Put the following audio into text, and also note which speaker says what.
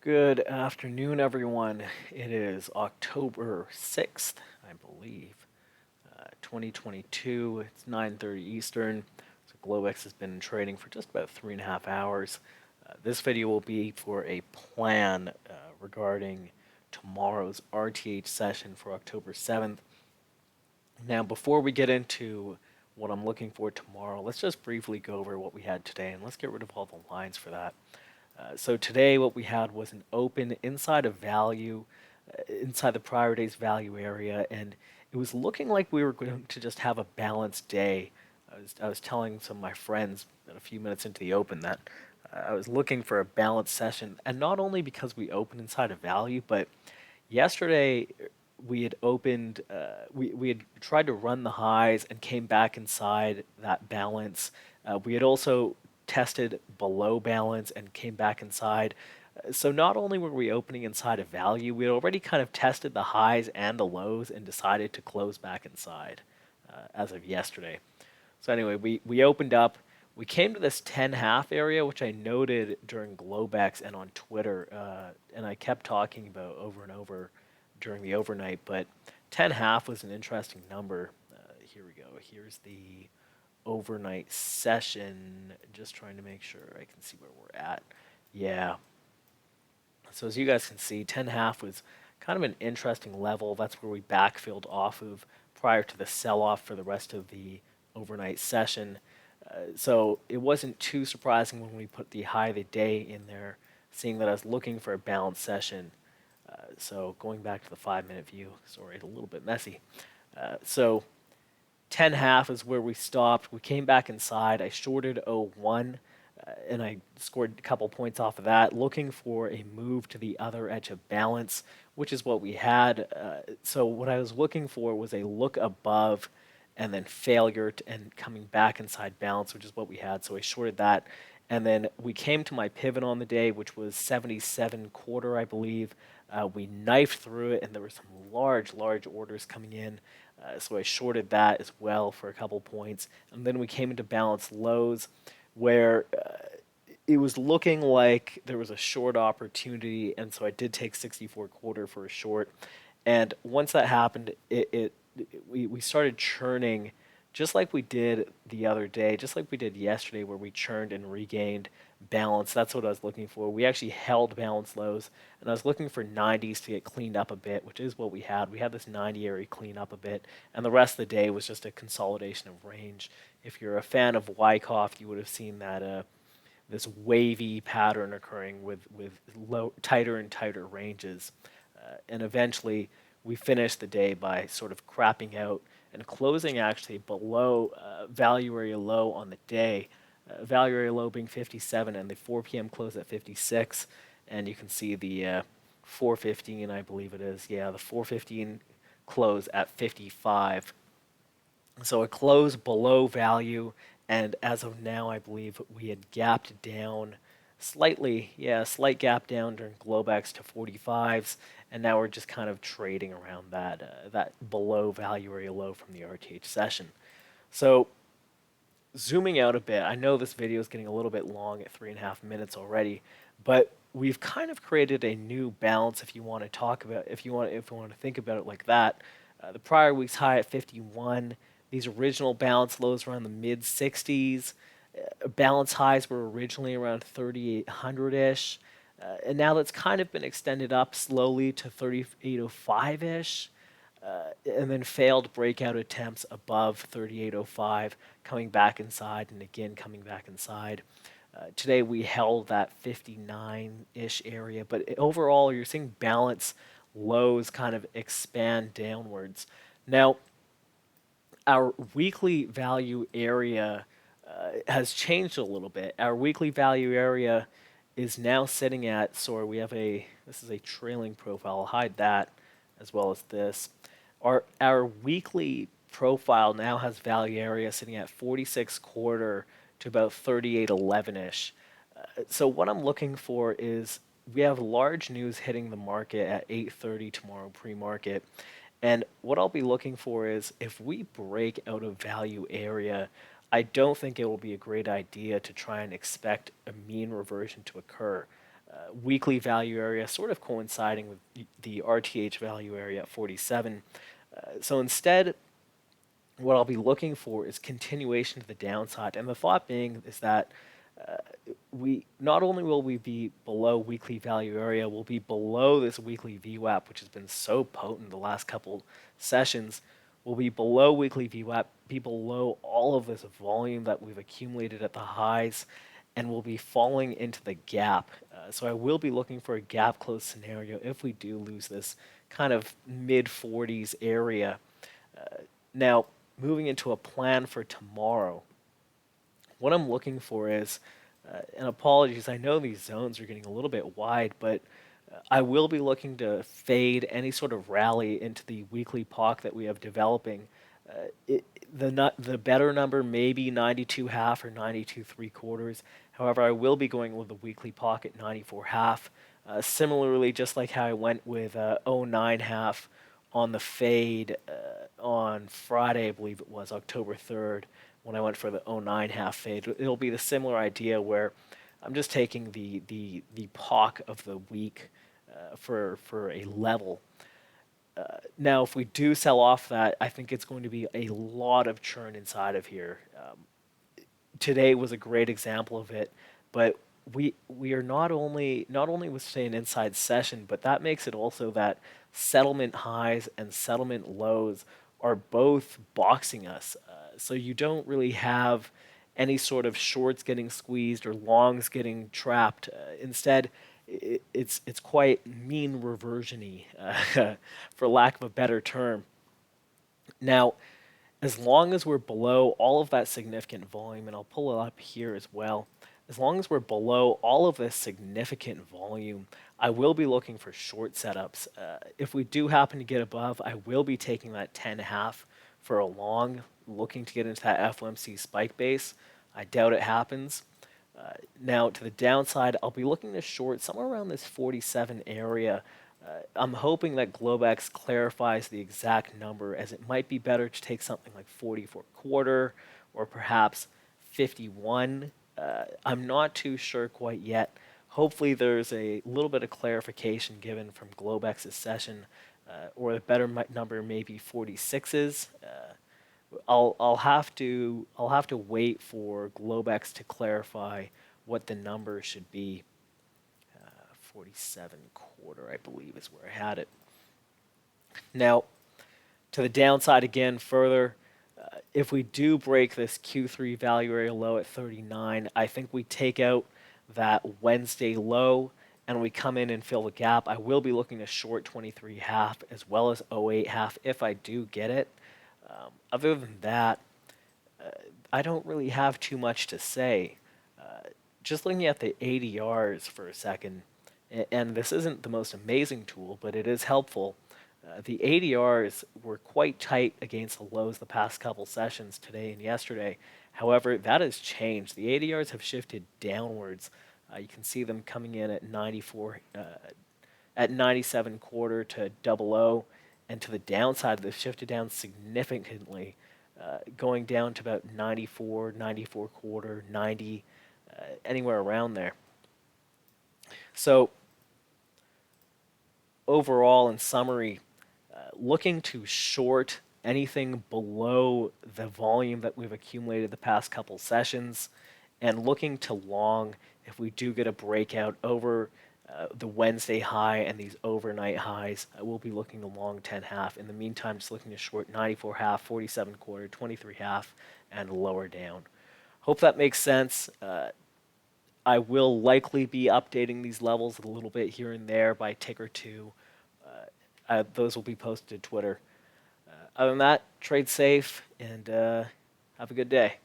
Speaker 1: Good afternoon, everyone. It is October 6th, I believe, 2022. It's 9:30 Eastern. So Globex has been trading for just about 3.5 hours. This video will be for a plan regarding tomorrow's RTH session for October 7th. Now, before we get into what I'm looking for tomorrow, let's just briefly go over what we had today, and let's get rid of all the lines for that. So today what we had was an open inside of value, inside the prior day's value area, and it was looking like we were going to just have a balanced day. I was telling some of my friends a few minutes into the open that I was looking for a balanced session, and not only because we opened inside of value, but yesterday we had opened, we had tried to run the highs and came back inside that balance. We had also tested below balance and came back inside. So not only were we opening inside of value, we had already kind of tested the highs and the lows and decided to close back inside as of yesterday. So anyway, we opened up. We came to this 10.5 area, which I noted during Globex and on Twitter, and I kept talking about over and over during the overnight. But 10.5 was an interesting number. Here we go. Here's the overnight session. Just trying to make sure I can see where we're at. Yeah. So as you guys can see, 10.5 was kind of an interesting level. That's where we backfilled off of prior to the sell-off for the rest of the overnight session. So it wasn't too surprising when we put the high of the day in there, seeing that I was looking for a balanced session. So going back to the 5-minute view, sorry, it's a little bit messy. So 10.5 is where we stopped. We came back inside. I shorted 01 and I scored a couple points off of that, looking for a move to the other edge of balance, which is what we had. So what I was looking for was a look above and then failure and coming back inside balance, which is what we had. So I shorted that. And then we came to my pivot on the day, which was 77 quarter, I believe. We knifed through it, and there were some large orders coming in. So I shorted that as well for a couple points. And then we came into balance lows where it was looking like there was a short opportunity. And so I did take 64 quarter for a short. And once that happened, we started churning just like we did the other day, just like we did yesterday, where we churned and regained balance. That's what I was looking for. We actually held balance lows, and I was looking for 90s to get cleaned up a bit, which is what we had. We had this 90 area clean up a bit, and the rest of the day was just a consolidation of range. If you're a fan of Wyckoff, you would have seen that this wavy pattern occurring with tighter and tighter ranges, and eventually we finished the day by sort of crapping out and closing actually below value area low on the day. Value area low being 57 and the 4 p.m. close at 56. And you can see the 4:15, I believe it is. Yeah, the 4:15 close at 55. So it closed below value, and as of now, I believe we had gapped down slightly, yeah, slight gap down during Globex to 45s, and now we're just kind of trading around that below value area low from the RTH session. So zooming out a bit, I know this video is getting a little bit long at 3.5 minutes already, but we've kind of created a new balance if you want to talk about if you want to think about it like that. The prior week's high at 51. These original balance lows were around the mid 60s. Balance highs were originally around 3,800 ish. And now that's kind of been extended up slowly to 3,805 ish. And then failed breakout attempts above 3805, coming back inside and again coming back inside. Today we held that 59-ish area, but overall you're seeing balance lows kind of expand downwards. Now, our weekly value area has changed a little bit. Our weekly value area is now sitting at, sorry, this is a trailing profile. I'll hide that as well as this. Our weekly profile now has value area sitting at 46 quarter to about 3811-ish. So what I'm looking for is we have large news hitting the market at 8:30 tomorrow pre-market. And what I'll be looking for is if we break out of value area, I don't think it will be a great idea to try and expect a mean reversion to occur. weekly value area sort of coinciding with the RTH value area at 47. So instead, what I'll be looking for is continuation to the downside. And the thought being is that we not only will we be below weekly value area, we'll be below this weekly VWAP, which has been so potent the last couple sessions. We'll be below weekly VWAP, be below all of this volume that we've accumulated at the highs, and we'll be falling into the gap. So I will be looking for a gap close scenario if we do lose this kind of mid 40s area. Now, moving into a plan for tomorrow, what I'm looking for is, and apologies, I know these zones are getting a little bit wide, but I will be looking to fade any sort of rally into the weekly POC that we have developing. The better number may be 92.5 or 92.75. However, I will be going with the weekly POC at 94.5. Similarly, just like how I went with 09.5 on the fade on Friday, I believe it was October 3rd, when I went for the 09.5 fade. It'll be the similar idea where I'm just taking the POC of the week for a level. Now, if we do sell off that, I think it's going to be a lot of churn inside of here. Today was a great example of it, but we are not only with say an inside session, but that makes it also that settlement highs and settlement lows are both boxing us. So you don't really have any sort of shorts getting squeezed or longs getting trapped. Instead, it's quite mean reversion-y, for lack of a better term. Now, as long as we're below all of that significant volume, and I'll pull it up here as well, as long as we're below all of this significant volume, I will be looking for short setups. If we do happen to get above, I will be taking that 10.5 for a long, looking to get into that FOMC spike base. I doubt it happens. Now, to the downside, I'll be looking to short somewhere around this 47 area. I'm hoping that Globex clarifies the exact number, as it might be better to take something like 44.25 or perhaps 51. I'm not too sure quite yet. Hopefully there's a little bit of clarification given from Globex's session, or the better number may be 46s. I'll have to wait for Globex to clarify what the number should be. 47.25, I believe, is where I had it. Now, to the downside again further, if we do break this Q3 value area low at 39, I think we take out that Wednesday low and we come in and fill the gap. I will be looking to short 23.5 as well as 08.5 if I do get it. Other than that, I don't really have too much to say. Just looking at the ADRs for a second, and this isn't the most amazing tool, but it is helpful. The ADRs were quite tight against the lows the past couple sessions, today and yesterday. However, that has changed. The ADRs have shifted downwards. You can see them coming in at 94, at 97.25 to 00, and to the downside, they've shifted down significantly, going down to about 94, 94.25, 90, anywhere around there. So overall, in summary, looking to short anything below the volume that we've accumulated the past couple sessions, and looking to long if we do get a breakout over the Wednesday high and these overnight highs. I will be looking to long 10.5. In the meantime, just looking to short 94.5, 47.25, 23.5, and lower down. Hope that makes sense. I will likely be updating these levels a little bit here and there by tick or two. Those will be posted to Twitter. Other than that, trade safe and have a good day.